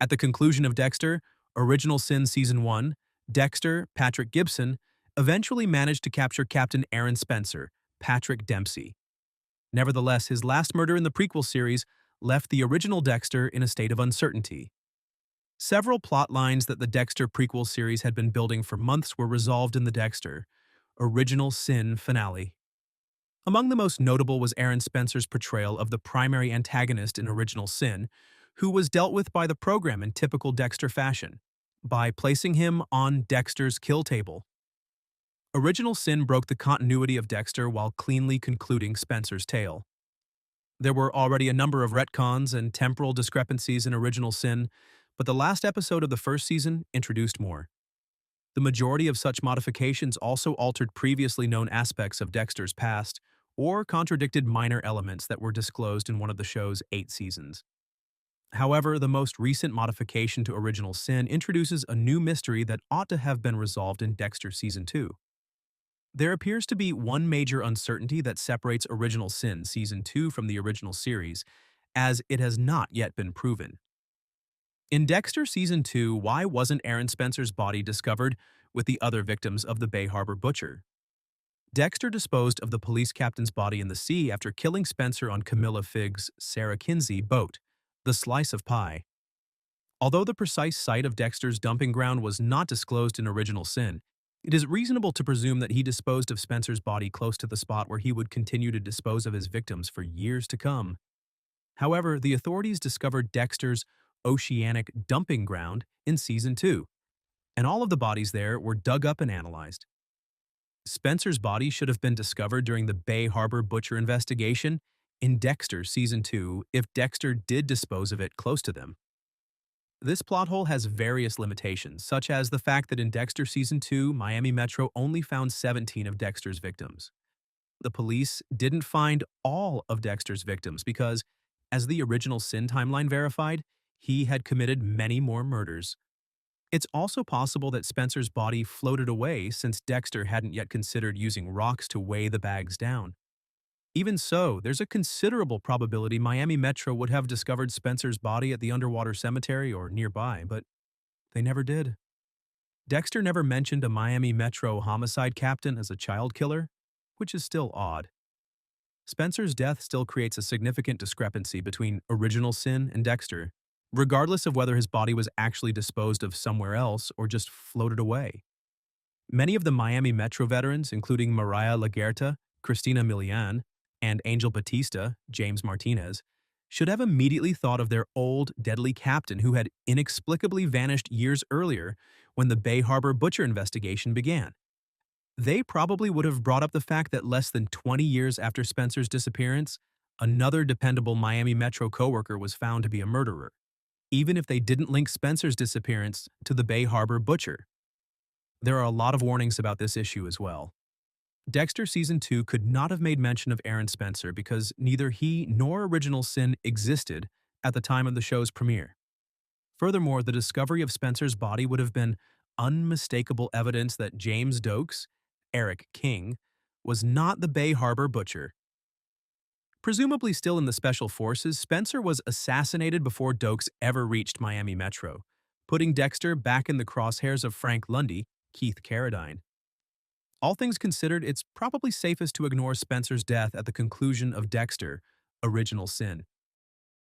At the conclusion of Dexter, Original Sin Season 1, Dexter, Patrick Gibson, eventually managed to capture Captain Aaron Spencer, Patrick Dempsey. Nevertheless, his last murder in the prequel series left the original Dexter in a state of uncertainty. Several plot lines that the Dexter prequel series had been building for months were resolved in the Dexter Original Sin finale. Among the most notable was Aaron Spencer's portrayal of the primary antagonist in Original Sin, who was dealt with by the program in typical Dexter fashion, by placing him on Dexter's kill table. Original Sin broke the continuity of Dexter while cleanly concluding Spencer's tale. There were already a number of retcons and temporal discrepancies in Original Sin, but the last episode of the first season introduced more. The majority of such modifications also altered previously known aspects of Dexter's past or contradicted minor elements that were disclosed in one of the show's 8 seasons. However, the most recent modification to Original Sin introduces a new mystery that ought to have been resolved in Dexter Season 2. There appears to be one major uncertainty that separates Original Sin Season 2 from the original series, as it has not yet been proven. In Dexter Season 2, why wasn't Aaron Spencer's body discovered with the other victims of the Bay Harbor butcher? Dexter disposed of the police captain's body in the sea after killing Spencer on Camilla Figg's Sarah Kinsey boat, the Slice of Pie. Although the precise site of Dexter's dumping ground was not disclosed in Original Sin, it is reasonable to presume that he disposed of Spencer's body close to the spot where he would continue to dispose of his victims for years to come. However, the authorities discovered Dexter's oceanic dumping ground in Season 2, and all of the bodies there were dug up and analyzed. Spencer's body should have been discovered during the Bay Harbor butcher investigation in Dexter Season 2 if Dexter did dispose of it close to them. This plot hole has various limitations, such as the fact that in Dexter Season 2, Miami Metro only found 17 of Dexter's victims. The police didn't find all of Dexter's victims because, as the Original Sin timeline verified, he had committed many more murders. It's also possible that Spencer's body floated away since Dexter hadn't yet considered using rocks to weigh the bags down. Even so, there's a considerable probability Miami Metro would have discovered Spencer's body at the underwater cemetery or nearby, but they never did. Dexter never mentioned a Miami Metro homicide captain as a child killer, which is still odd. Spencer's death still creates a significant discrepancy between Original Sin and Dexter, regardless of whether his body was actually disposed of somewhere else or just floated away. Many of the Miami Metro veterans, including Mariah Laguerta, Christina Milian, and Angel Batista, James Martinez, should have immediately thought of their old, deadly captain who had inexplicably vanished years earlier when the Bay Harbor butcher investigation began. They probably would have brought up the fact that less than 20 years after Spencer's disappearance, another dependable Miami Metro coworker was found to be a murderer, even if they didn't link Spencer's disappearance to the Bay Harbor butcher. There are a lot of warnings about this issue as well. Dexter Season 2 could not have made mention of Aaron Spencer because neither he nor Original Sin existed at the time of the show's premiere. Furthermore, the discovery of Spencer's body would have been unmistakable evidence that James Dokes, Eric King, was not the Bay Harbor butcher. Presumably still in the Special Forces, Spencer was assassinated before Dokes ever reached Miami Metro, putting Dexter back in the crosshairs of Frank Lundy, Keith Carradine. All things considered, it's probably safest to ignore Spencer's death at the conclusion of Dexter, Original Sin.